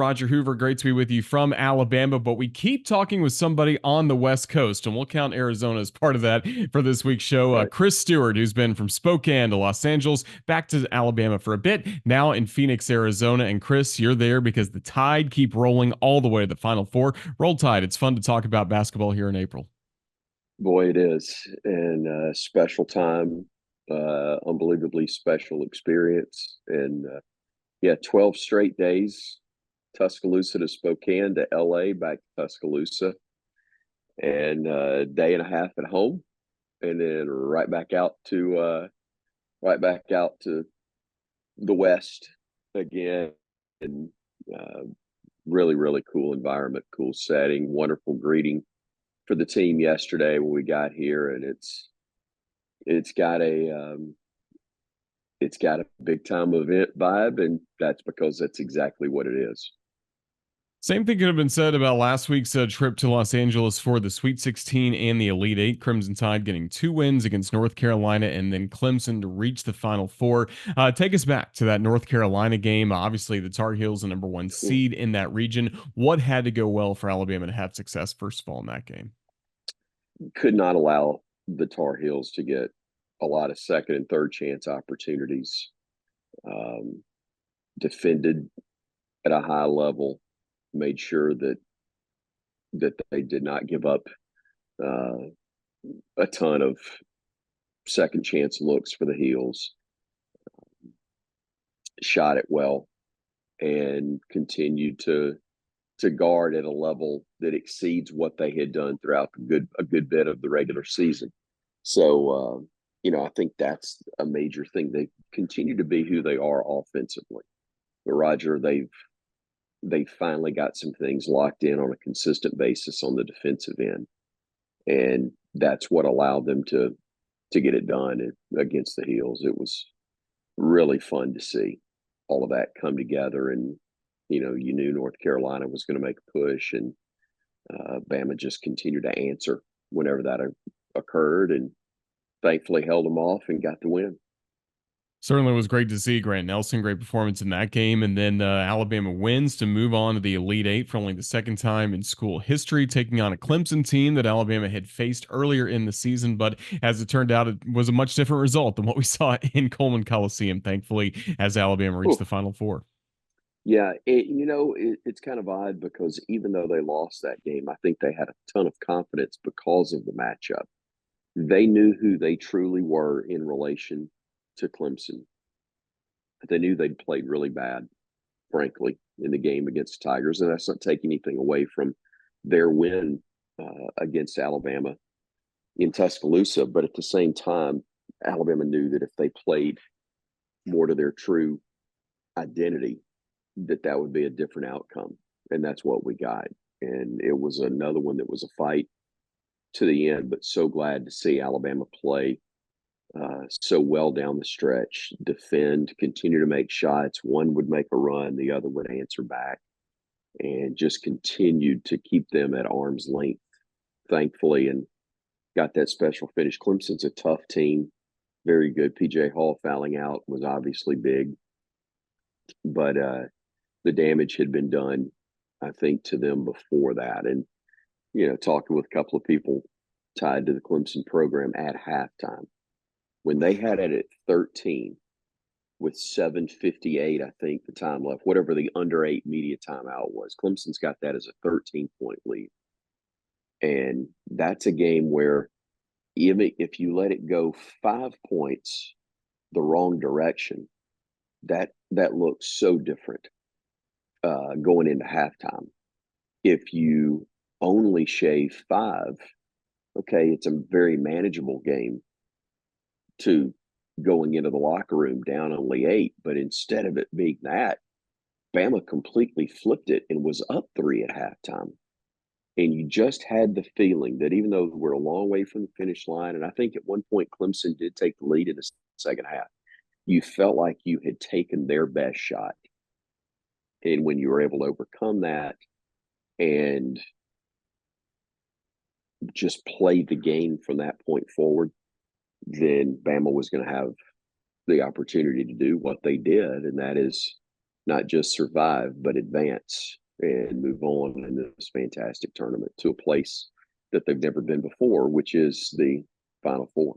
Roger Hoover, great to be with you from Alabama, but we keep talking with somebody on the West Coast, and we'll count Arizona as part of that for this week's show. Right. Chris Stewart, who's been from Spokane to Los Angeles, back to Alabama for a bit, now in Phoenix, Arizona. And Chris, you're there because the Tide keep rolling all the way to the Final Four. Roll Tide. It's fun to talk about basketball here in April. Boy, it is. And special time, unbelievably special experience. And yeah, 12 straight days, Tuscaloosa to Spokane to LA, back to Tuscaloosa, and a day and a half at home, and then right back out to the West again. And uh, really, really cool environment, cool setting, wonderful greeting for the team yesterday when we got here, and it's got a it's got a big time event vibe, and that's because that's exactly what it is. Same thing could have been said about last week's trip to Los Angeles for the Sweet 16 and the Elite Eight. Crimson Tide getting two wins against North Carolina and then Clemson to reach the Final Four. Take us back to that North Carolina game. Obviously, the Tar Heels, the number one seed in that region. What had to go well for Alabama to have success, first of all, in that game? Could not allow the Tar Heels to get a lot of second and third chance opportunities. Um, Defended at a high level, made sure that they did not give up uh, a ton of second chance looks for the Heels. Shot it well and continued to guard at a level that exceeds what they had done throughout a good bit of the regular season. So I think that's a major thing. They continue to be who they are offensively. But Roger, they finally got some things locked in on a consistent basis on the defensive end, and that's what allowed them to get it done against the Heels. It was really fun to see all of that come together, and you knew North Carolina was going to make a push, and Bama just continued to answer whenever that occurred, and thankfully held them off and got the win. Certainly was great to see Grant Nelson. Great performance in that game. And then Alabama wins to move on to the Elite Eight for only the second time in school history, taking on a Clemson team that Alabama had faced earlier in the season. But as it turned out, it was a much different result than what we saw in Coleman Coliseum, thankfully, as Alabama reached Ooh. the Final Four. Yeah, it's kind of odd because even though they lost that game, I think they had a ton of confidence because of the matchup. They knew who they truly were in relation to Clemson. They knew they'd played really bad, frankly, in the game against the Tigers, and that's not taking anything away from their win against Alabama in Tuscaloosa. But at the same time, Alabama knew that if they played more to their true identity, that would be a different outcome, and that's what we got. And it was another one that was a fight to the end, but so glad to see Alabama play so well down the stretch, defend, continue to make shots. One would make a run, the other would answer back, and just continued to keep them at arm's length, thankfully, and got that special finish. Clemson's a tough team, very good. PJ Hall fouling out was obviously big, but the damage had been done, I think, to them before that. And, talking with a couple of people tied to the Clemson program at halftime, when they had it at 13 with 7:58, I think, the time left, whatever the under 8 media timeout was, Clemson's got that as a 13-point lead. And that's a game where even if you let it go 5 points the wrong direction, that looks so different going into halftime. If you only shave 5, okay, it's a very manageable game to going into the locker room down only 8. But instead of it being that, Bama completely flipped it and was up 3 at halftime. And you just had the feeling that even though we're a long way from the finish line, and I think at one point Clemson did take the lead in the second half, you felt like you had taken their best shot. And when you were able to overcome that and just play the game from that point forward, then Bama was going to have the opportunity to do what they did, and that is not just survive, but advance and move on in this fantastic tournament to a place that they've never been before, which is the Final Four.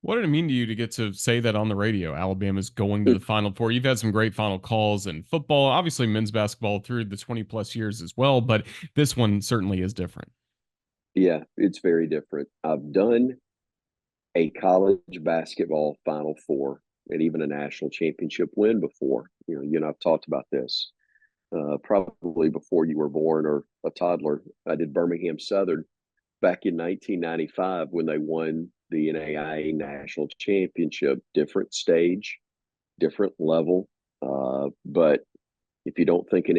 What did it mean to you to get to say that on the radio? Alabama's going to the Final Four. You've had some great final calls in football, obviously men's basketball through the 20 plus years as well, but this one certainly is different. Yeah, it's very different. I've done a college basketball Final Four and even a national championship win before. I've talked about this probably before you were born or a toddler. I did Birmingham Southern back in 1995 when they won the NAIA national championship. Different stage, different level. But if you don't think an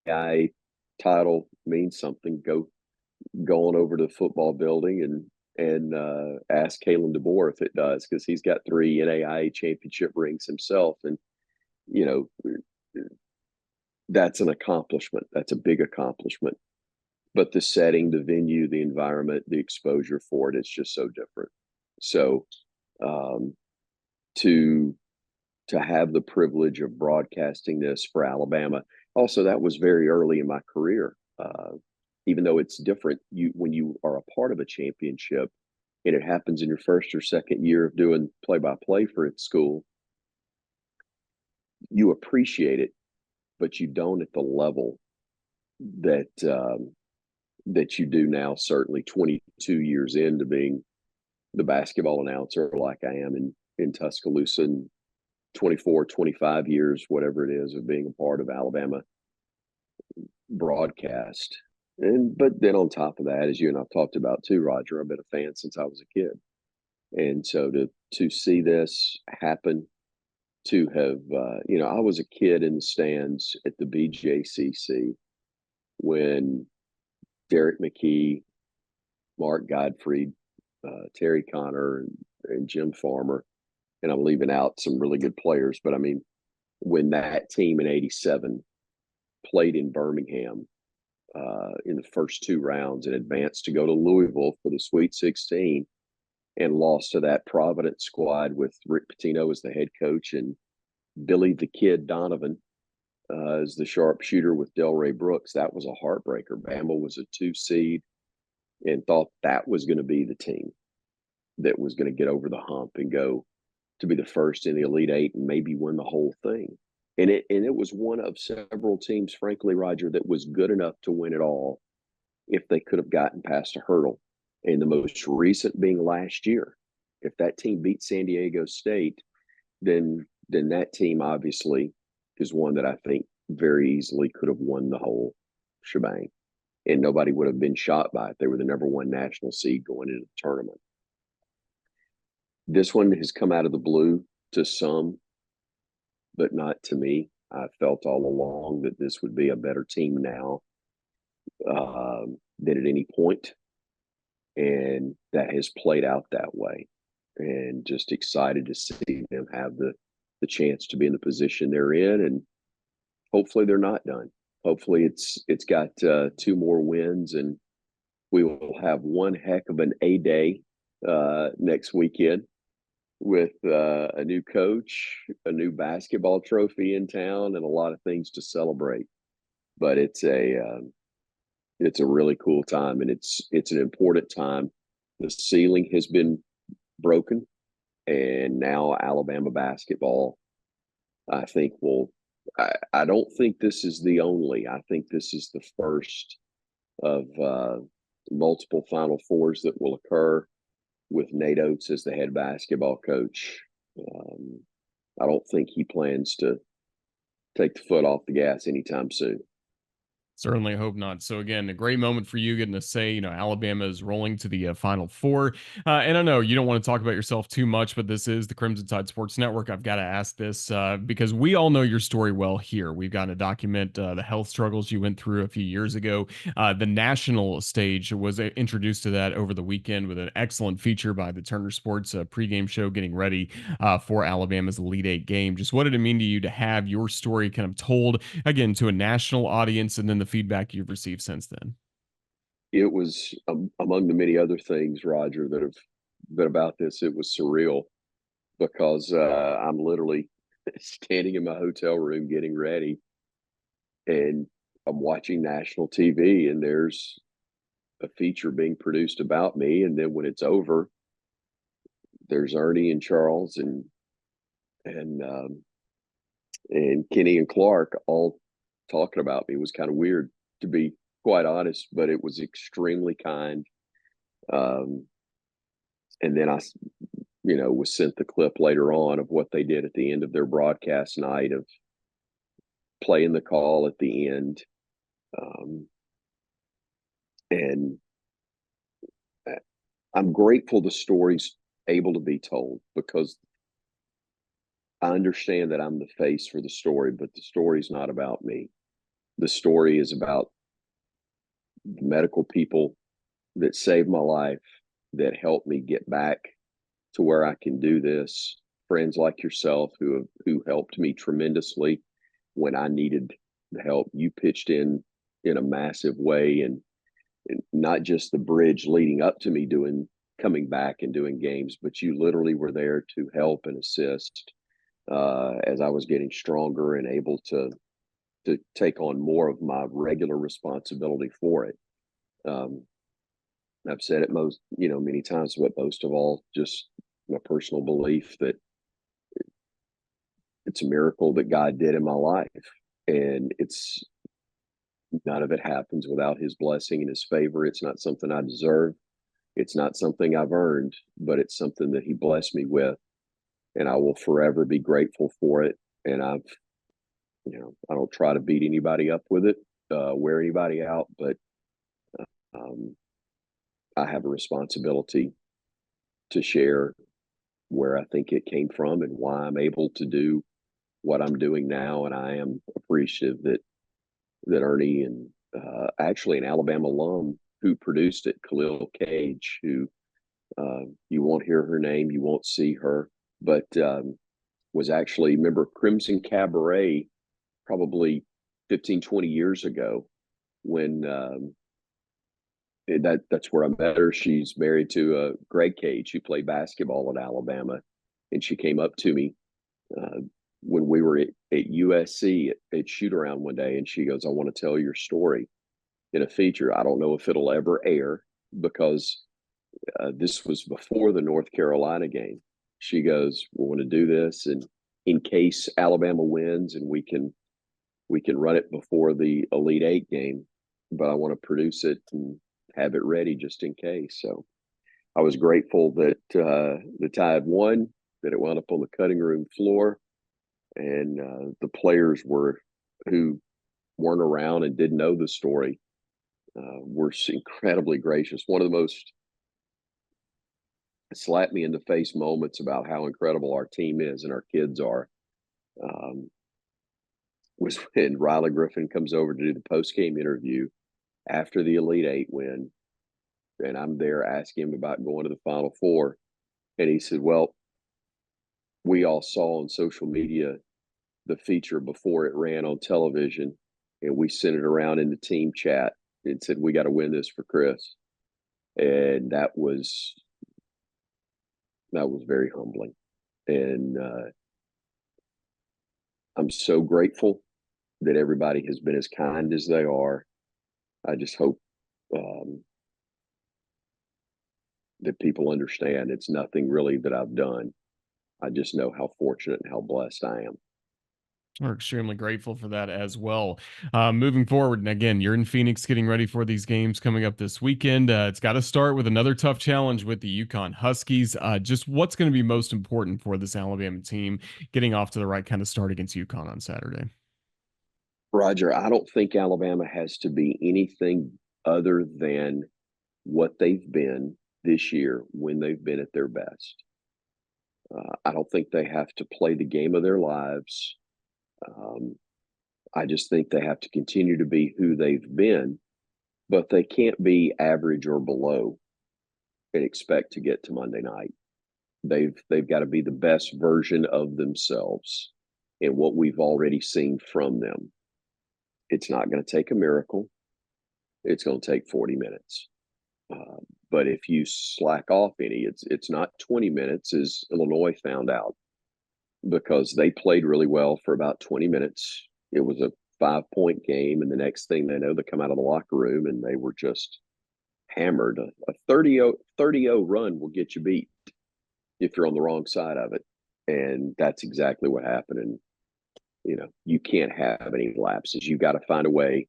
NAIA title means something, go on over to the football building and ask Kalen DeBoer if it does, because he's got 3 NAIA championship rings himself, and you know that's an accomplishment. That's a big accomplishment. But the setting, the venue, the environment, the exposure for it is just so different. So um, to have the privilege of broadcasting this for Alabama, also that was very early in my career. Even though it's different, when you are a part of a championship and it happens in your first or second year of doing play-by-play for its school, you appreciate it, but you don't at the level that that you do now. Certainly, 22 years into being the basketball announcer like I am in Tuscaloosa, and 24, 25 years, whatever it is, of being a part of Alabama broadcast. But then on top of that, as you and I've talked about too, Roger, I've been a fan since I was a kid. And so to see this happen, to have I was a kid in the stands at the BJCC when Derek McKee, Mark Godfrey, Terry Connor, and Jim Farmer, and I'm leaving out some really good players, but I mean, when that team in '87 played in Birmingham in the first 2 rounds and advanced to go to Louisville for the Sweet 16 and lost to that Providence squad with Rick Pitino as the head coach and Billy the Kid Donovan as the sharpshooter with Delray Brooks. That was a heartbreaker. Bama was a 2 seed and thought that was going to be the team that was going to get over the hump and go to be the first in the Elite Eight and maybe win the whole thing. And it was one of several teams, frankly, Roger, that was good enough to win it all if they could have gotten past a hurdle. And the most recent being last year. If that team beat San Diego State, then that team obviously is one that I think very easily could have won the whole shebang. And nobody would have been shocked by it. They were the number 1 national seed going into the tournament. This one has come out of the blue to some, but not to me. I felt all along that this would be a better team now than at any point, and that has played out that way. And just excited to see them have the chance to be in the position they're in, and hopefully they're not done. Hopefully it's got 2 more wins, and we will have one heck of an A-Day next weekend with a new coach, a new basketball trophy in town, and a lot of things to celebrate. But it's a really cool time, and it's an important time. The ceiling has been broken, and now Alabama basketball, I think, will. I don't think this is the only. I think this is the first of multiple Final Fours that will occur with Nate Oates as the head basketball coach. I don't think he plans to take the foot off the gas anytime soon. Certainly hope not. So again, a great moment for you getting to say, Alabama is rolling to the Final Four. And I know you don't want to talk about yourself too much, but this is the Crimson Tide Sports Network. I've got to ask this because we all know your story well here. We've got to document the health struggles you went through a few years ago. The national stage was introduced to that over the weekend with an excellent feature by the Turner Sports pregame show getting ready for Alabama's Elite Eight game. Just what did it mean to you to have your story kind of told again to a national audience, and then the feedback you've received since then? It was among the many other things, Roger, that have been about this. It was surreal because I'm literally standing in my hotel room getting ready, and I'm watching national TV, and there's a feature being produced about me. And then when it's over, there's Ernie and Charles and and Kenny and Clark all talking about me. It was kind of weird, to be quite honest, but it was extremely kind. Um, and then was sent the clip later on of what they did at the end of their broadcast night of playing the call at the end. Um, and I'm grateful the story's able to be told, because I understand that I'm the face for the story, but the story's not about me. The story is about the medical people that saved my life, that helped me get back to where I can do this. Friends like yourself who helped me tremendously when I needed the help. You pitched in a massive way, and not just the bridge leading up to me coming back and doing games, but you literally were there to help and assist as I was getting stronger and able to take on more of my regular responsibility for it. Um, I've said it many times, but most of all, just my personal belief that it's a miracle that God did in my life. And it's none of it happens without his blessing and his favor. It's not something I deserve. It's not something I've earned, but it's something that he blessed me with. And I will forever be grateful for it. And I don't try to beat anybody up with it, wear anybody out, but um, I have a responsibility to share where I think it came from and why I'm able to do what I'm doing now. And I am appreciative that Ernie and actually an Alabama alum who produced it, Khalil Cage, who you won't hear her name, you won't see her, but was actually, remember Crimson Cabaret probably 15, 20 years ago when that's where I met her. She's married to Greg Cage, who played basketball at Alabama, and she came up to me uh, when we were at USC at shoot around one day, and she goes, "I want to tell your story in a feature. I don't know if it'll ever air because this was before the North Carolina game." She goes, "We want to do this, and in case Alabama wins, and we can run it before the Elite Eight game, but I want to produce it and have it ready just in case." So I was grateful that the Tide won, that it wound up on the cutting room floor, and the players who weren't around and didn't know the story were incredibly gracious. One of the most slap me in the face moments about how incredible our team is and our kids are um, was when Riley Griffin comes over to do the post game interview after the Elite Eight win, and I'm there asking him about going to the Final Four, and he said, "Well, we all saw on social media the feature before it ran on television, and we sent it around in the team chat and said we got to win this for Chris." And that was very humbling, and I'm so grateful that everybody has been as kind as they are. I just hope um, that people understand it's nothing really that I've done. I just know how fortunate and how blessed I am. We're extremely grateful for that as well. Moving forward, and again, you're in Phoenix getting ready for these games coming up this weekend. It's got to start with another tough challenge with the UConn Huskies. Just what's going to be most important for this Alabama team getting off to the right kind of start against UConn on Saturday? Roger, I don't think Alabama has to be anything other than what they've been this year when they've been at their best. I don't think they have to play the game of their lives. Um, I just think they have to continue to be who they've been, but they can't be average or below and expect to get to Monday night. They've got to be the best version of themselves and what we've already seen from them. It's not going to take a miracle. It's going to take 40 minutes. Uh, but if you slack off any, it's not 20 minutes, as Illinois found out. because they played really well for about 20 minutes. It was a 5 point game, and the next thing they know, they come out of the locker room and they were just hammered. A 30-0 run will get you beat if you're on the wrong side of it. And that's exactly what happened. And, you can't have any lapses. You've got to find a way.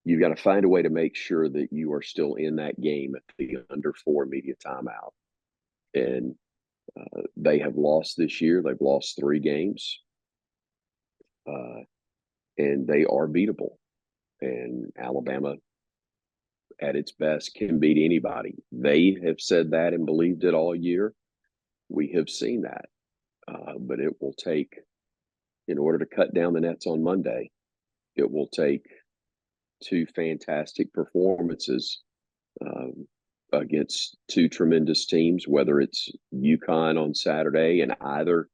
You've got to find a way to make sure that you are still in that game at the under 4 media timeout. And they have lost this year. They've lost 3 games. And they are beatable. And Alabama, at its best, can beat anybody. They have said that and believed it all year. We have seen that. But it will take, in order to cut down the nets on Monday, it will take 2 fantastic performances against 2 tremendous teams, whether it's UConn on Saturday and either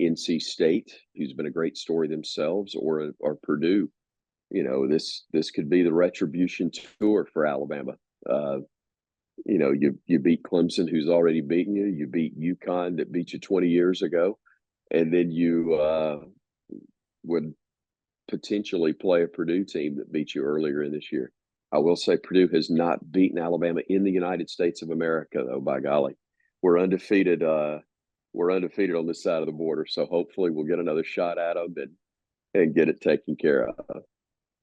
NC State, who's been a great story themselves, or Purdue. This could be the retribution tour for Alabama. You beat Clemson, who's already beaten you. You beat UConn, that beat you 20 years ago, and then you would potentially play a Purdue team that beat you earlier in this year. I will say Purdue has not beaten Alabama in the United States of America, though. By golly, we're undefeated. We're undefeated on this side of the border, so hopefully we'll get another shot at them and get it taken care of.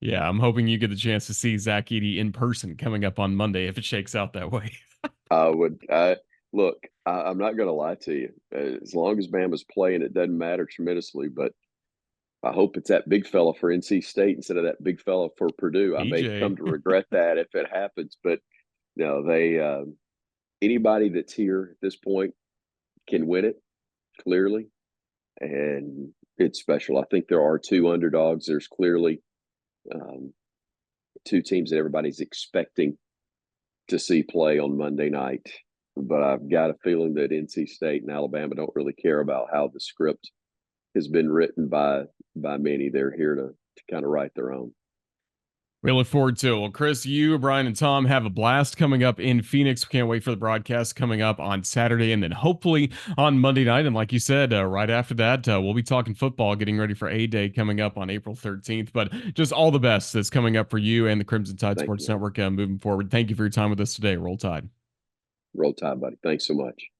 Yeah, I'm hoping you get the chance to see Zach Edey in person coming up on Monday if it shakes out that way. Look. I'm not going to lie to you. As long as Bama's playing, it doesn't matter tremendously. But I hope it's that big fella for NC State instead of that big fella for Purdue. I may EJ. come to regret that if it happens. But no, anybody that's here at this point can win it clearly, and it's special. I think there are 2 underdogs. There's clearly 2 teams that everybody's expecting to see play on Monday night. But I've got a feeling that NC State and Alabama don't really care about how the script has been written by many. They're here to kind of write their own. We look forward to it. Well, Chris, you, Brian, and Tom have a blast coming up in Phoenix. We can't wait for the broadcast coming up on Saturday and then hopefully on Monday night. And like you said, right after that, we'll be talking football, getting ready for A-Day coming up on April 13th. But just all the best that's coming up for you and the Crimson Tide Thank Sports you. Network moving forward. Thank you for your time with us today. Roll Tide. Roll Tide, buddy. Thanks so much.